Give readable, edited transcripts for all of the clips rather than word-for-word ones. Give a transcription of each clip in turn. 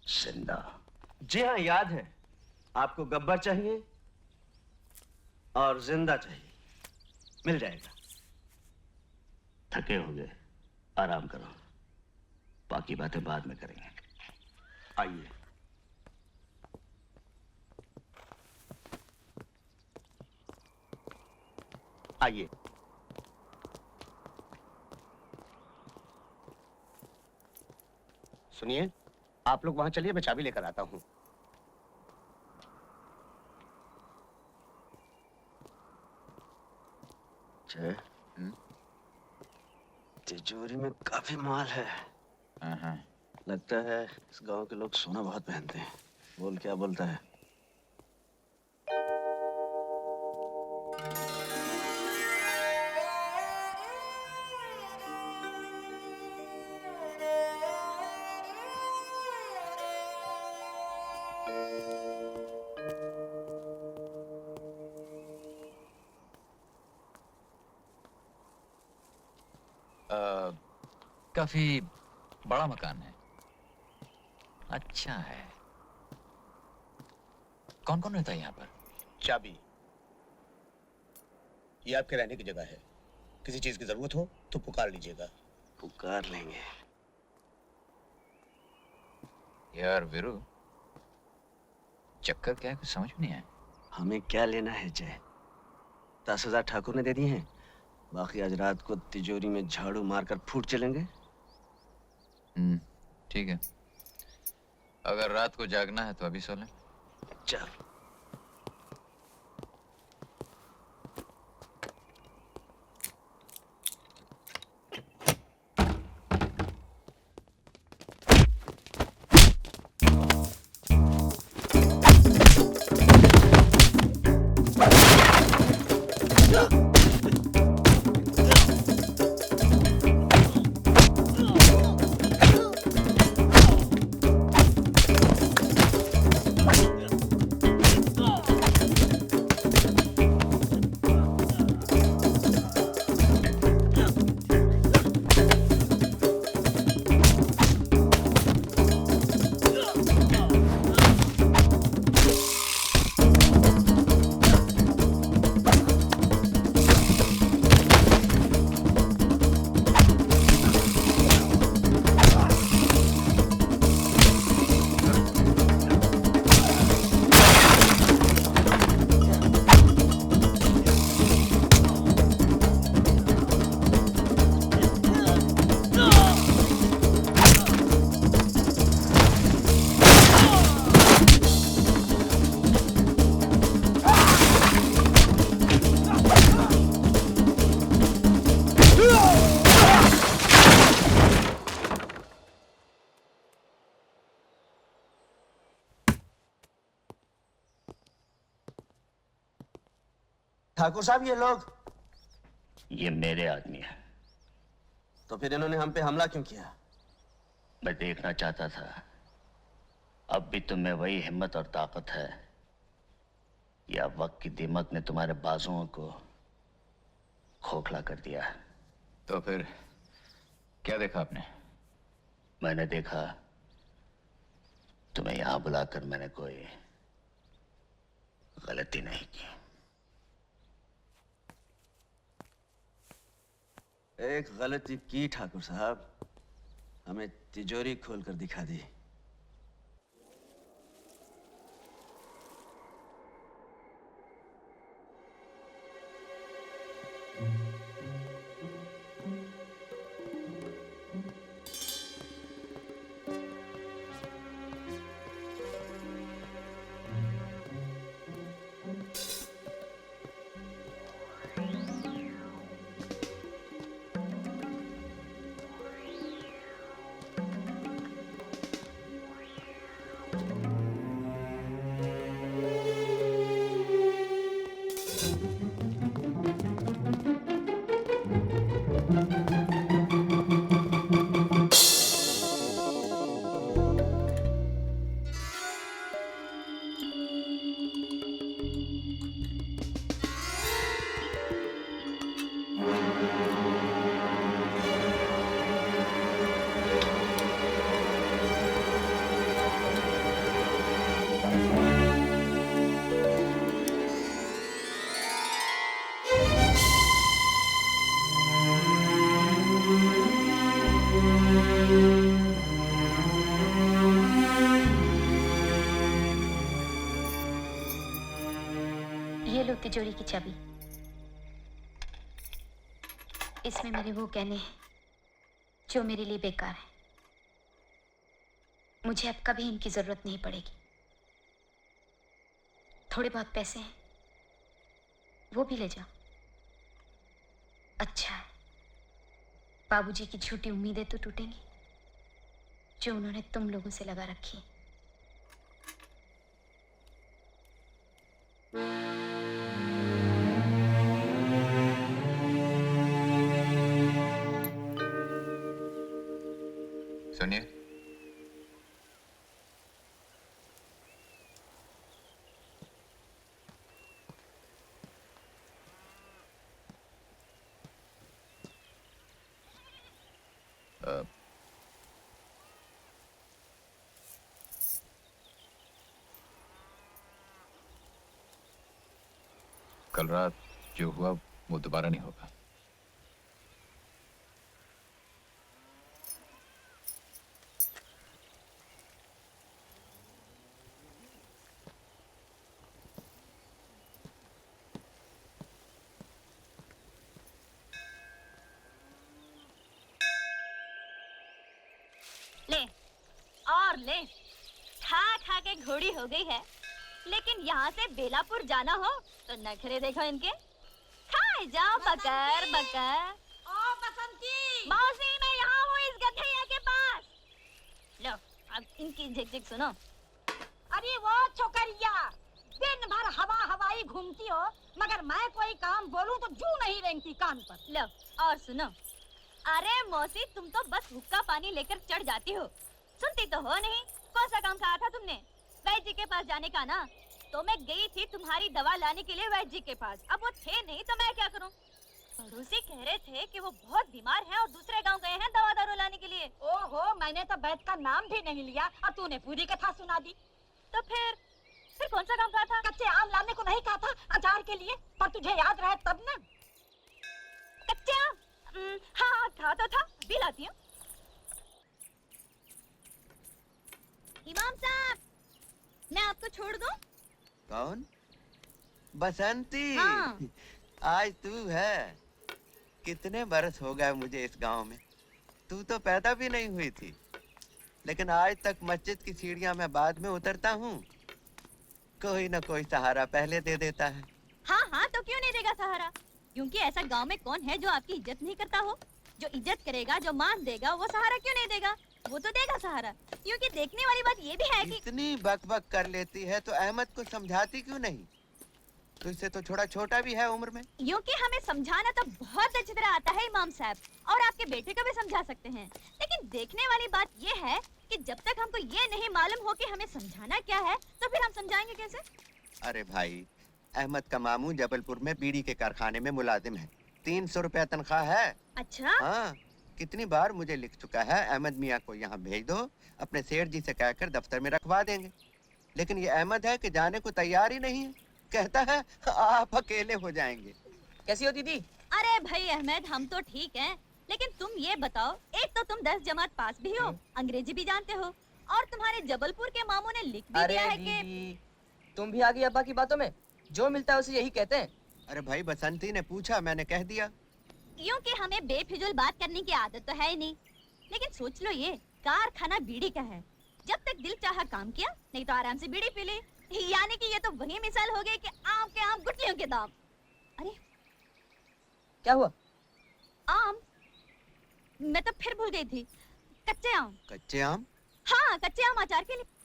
जिंदा? जी हाँ, याद है। आपको गब्बर चाहिए और जिंदा चाहिए, मिल जाएगा। थके हो गए, आराम करो, बाकी बातें बाद में करेंगे। आइए। आइए। सुनिए, आप लोग वहां चलिए, मैं चाबी लेकर आता हूँ। तिजोरी में काफी माल है। हाँ। लगता है इस गांव के लोग सोना बहुत पहनते हैं। बोल, क्या बोलता है? काफी बड़ा मकान है। अच्छा है। कौन कौन रहता है यहाँ पर? चाबी, ये आपके रहने की जगह है। किसी चीज की जरूरत हो तो पुकार लीजिएगा। पुकार लेंगे। यार वीरू, चक्कर क्या है, कुछ समझ में नहीं आया। हमें क्या लेना है जय? 10,000 ठाकुर ने दे दिए हैं, बाकी आज रात को तिजोरी में झाड़ू मारकर फूट चलेंगे। ठीक है, अगर रात को जागना है तो अभी सो लें। चल। ठाकुर साहब, ये लोग? ये मेरे आदमी है। तो फिर इन्होंने हम पे हमला क्यों किया? मैं देखना चाहता था अब भी तुम्हें वही हिम्मत और ताकत है या वक्त की दीमक ने तुम्हारे बाजुओं को खोखला कर दिया। तो फिर क्या देखा आपने? मैंने देखा तुम्हें यहां बुलाकर मैंने कोई गलती नहीं की। एक गलती की ठाकुर साहब, हमें तिजोरी खोलकर दिखा दी। ये लो तिजोरी की चाबी। इसमें मेरे वो गहने हैं जो मेरे लिए बेकार है। मुझे अब कभी इनकी जरूरत नहीं पड़ेगी। थोड़े बहुत पैसे हैं, वो भी ले जाओ। अच्छा है, बाबूजी की झूठी उम्मीदें तो टूटेंगी जो उन्होंने तुम लोगों से लगा रखी है। सुनिए, कल रात जो हुआ वो दोबारा नहीं होगा। ले और ले, खा खा के घोड़ी हो गई है, लेकिन यहाँ से बेलापुर जाना हो तो नखरे देखो इनके। खाए जाओ बकर बकर। ओ बसंती, मौसी मैं यहाँ हूँ इस गधैया के पास। लो अब इनकी झिक-झिक सुनो। अरे वो छोकरिया, दिन भर हवा हवाई घूमती हो, मगर मैं कोई काम बोलूं तो जू नहीं रेंगती कान पर। लो और सुनो। अरे मौसी तुम तो बस हुक्का पानी लेकर चढ़ जाती हो, सुनती तो हो नहीं। कौन सा काम कहा था तुमने? वैद्य जी के पास जाने का ना। तो मैं गई थी तुम्हारी दवा लाने के लिए वैद्य जी के पास, अब वो थे नहीं तो मैं क्या करूं? पड़ोसी कह रहे थे कि वो बहुत बीमार हैं और दूसरे गांव गए हैं दवा दारू लाने के लिए। ओहो, मैंने तो वैद्य का नाम भी नहीं लिया और तूने पूरी कथा सुना दी। तो फिर कौन सा काम कहा था? कच्चे आम लाने को नहीं कहा था अचार के लिए, पर तुझे याद रहे तब ना। कच्चे आम? हाँ था तो था, अभी लाती हूँ। इमाम साहब, मैं आपको छोड़ दूं? कौन? बसंती। हाँ। आज तू है। कितने बरस हो गए मुझे इस गांव में, तू तो पैदा भी नहीं हुई थी, लेकिन आज तक मस्जिद की सीढ़ियां मैं बाद में उतरता हूँ, कोई ना कोई सहारा पहले दे देता है। हाँ हाँ, तो क्यों नहीं देगा सहारा? क्योंकि ऐसा गांव में कौन है जो आपकी इज्जत नहीं करता हो? जो इज्जत करेगा, जो मान देगा, वो सहारा क्यों नहीं देगा? वो तो देगा सहारा। क्योंकि देखने वाली बात ये भी है कि इतनी बकबक कर लेती है तो अहमद को समझाती क्यों नहीं? तुझसे तो थोड़ा छोटा भी है उम्र में। क्योंकि हमें समझाना तो बहुत अच्छी तरह आता है इमाम साहब, और आपके बेटे को भी समझा सकते हैं। लेकिन देखने वाली बात ये है कि जब तक हमको ये नहीं मालूम हो कि हमें समझाना क्या है, तो फिर हम समझाएंगे कैसे? अरे भाई, अहमद का मामू जबलपुर में बीड़ी के कारखाने में मुलाजिम है, 300 रुपया तनख्वाह है। अच्छा? हाँ, कितनी बार मुझे लिख चुका है, अहमद मियाँ को यहाँ भेज दो, अपने सेठ जी से कहकर दफ्तर में रखवा देंगे। लेकिन ये अहमद है कि जाने को तैयार ही नहीं है, कहता है आप अकेले हो जाएंगे। कैसी हो दीदी? अरे भाई अहमद, हम तो ठीक हैं, लेकिन तुम ये बताओ, एक तो तुम 10 जमात पास भी हो, अंग्रेजी भी जानते हो, और तुम्हारे जबलपुर के मामू ने लिख भी दिया है कि तुम भी आ गई अब्बा की बातों में, जो मिलता है उसे यही कहते हैं। अरे भाई, बसंती ने पूछा, मैंने कह दिया। क्योंकि हमें बेफिजूल बात करने की आदत तो है ही नहीं। लेकिन सोच लो, ये कारखाना बीड़ी का है, जब तक दिल चाहा काम किया, नहीं तो आराम से बीड़ी पी ली। यानी कि ये तो वही मिसाल हो गई कि आम के आम गुठलियों के दाम। अरे क्या हुआ? आम? मैं तो फिर भूल गई थी, कच्चे आम। कच्चे आम? हाँ, कच्चे आम अचार के लिए।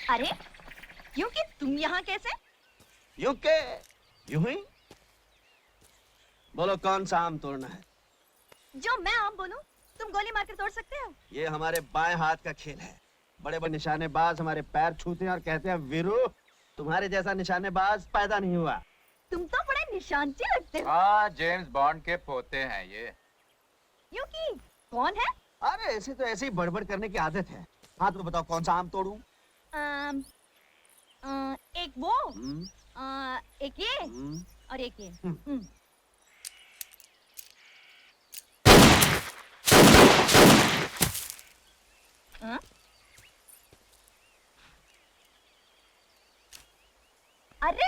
अरे क्योंकि तुम यहाँ कैसे? यूं के यूं ही। बोलो कौन सा आम तोड़ना है? जो मैं आम बोलूं? तुम गोली मारकर तोड़ सकते हो? ये हमारे बाएं हाथ का खेल है। बड़े बड़े निशानेबाज हमारे पैर छूते हैं और कहते हैं वीरू, तुम्हारे जैसा निशानेबाज पैदा नहीं हुआ। तुम तो बड़े निशानची लगते हो। हाँ, जेम्स बॉन्ड के पोते हैं ये। यूं कि कौन है? अरे ऐसे तो ऐसे ही बड़बड़ करने की आदत है। हाँ तो बताओ कौन सा आम तोड़ूं? एक वो, हम्म, एक ये हम्म। और एक ये। हाँ? अरे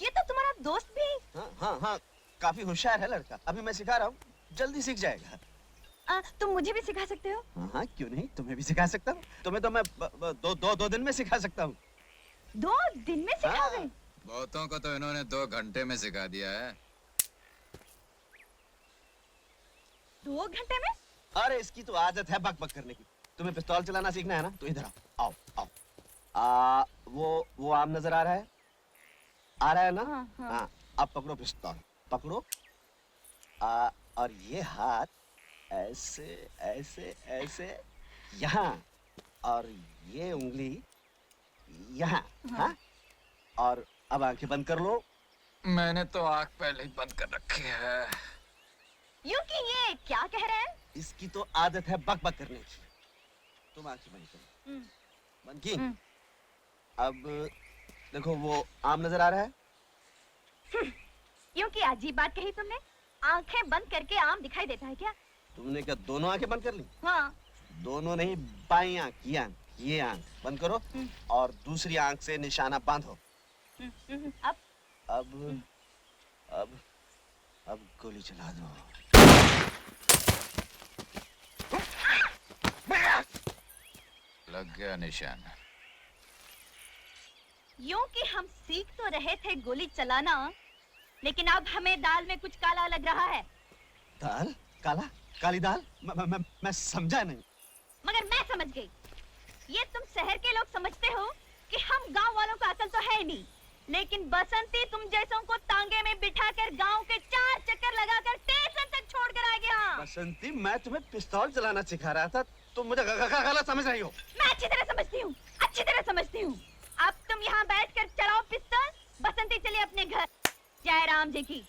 ये तो तुम्हारा दोस्त भी। हाँ हाँ हाँ, काफी होशियार है लड़का। अभी मैं सिखा रहा हूँ, जल्दी सीख जाएगा। तुम मुझे भी सिखा सकते हो? हाँ हाँ, क्यों नहीं, तुम्हें भी सिखा सकता हूँ। तुम्हें तो मैं दो दिन में सिखा सकता हूँ। 2 दिन में सिखाओगे? हाँ। बहुतों को तो इन्होंने 2 घंटे में सिखा दिया है। 2 घंटे में? अरे इसकी तो आदत है बक बक करने की। तुम्हें पिस्तौल चलाना सीखना है ना, तो इधर आओ आओ आओ। वो आम नजर आ रहा है? आ रहा है ना? हाँ, हाँ। हाँ, अब पकड़ो पिस्तौल, पकड़ो। और ये हाथ ऐसे ऐसे ऐसे यहाँ, और ये उंगली यहाँ। हाँ, और अब आंखें बंद कर लो। मैंने तो आँख पहले ही बंद कर रखी है। यूं कि ये क्या कह रहे हैं? इसकी तो आदत है बक बक करने की। तुम आंखें बंद करो। बंद की? अब देखो वो आम नजर आ रहा है? यूं कि अजीब बात कही तुमने। आंखें बंद करके आम दिखाई देता है क्या? तुमने क्या दोनों आंखें बंद कर ली? हाँ। दोनों नहीं, बाई आंख, ये आंख बंद करो और दूसरी आंख से निशाना बांधो। अब अब अब अब गोली चला दो। लग गया निशान। यूं कि हम सीख तो रहे थे गोली चलाना, लेकिन अब हमें दाल में कुछ काला लग रहा है। दाल? काला? काली दाल? मैं समझा नहीं। मगर मैं समझ गई। ये तुम शहर के लोग समझते हो कि हम गांव वालों को अकल तो है नहीं, लेकिन बसंती तुम जैसों को तांगे में बिठाकर गांव के 4 चक्कर लगाकर स्टेशन तक छोड़ कर आ गया। बसंती, मैं तुम्हें पिस्तौल चलाना सिखा रहा था, तुम मुझे गलत समझ रही हो। मैं अच्छी तरह समझती हूँ, अच्छी तरह समझती हूँ। अब तुम यहाँ बैठकर चलाओ पिस्तौल। बसंती चलिए अपने घर। जय राम जी की।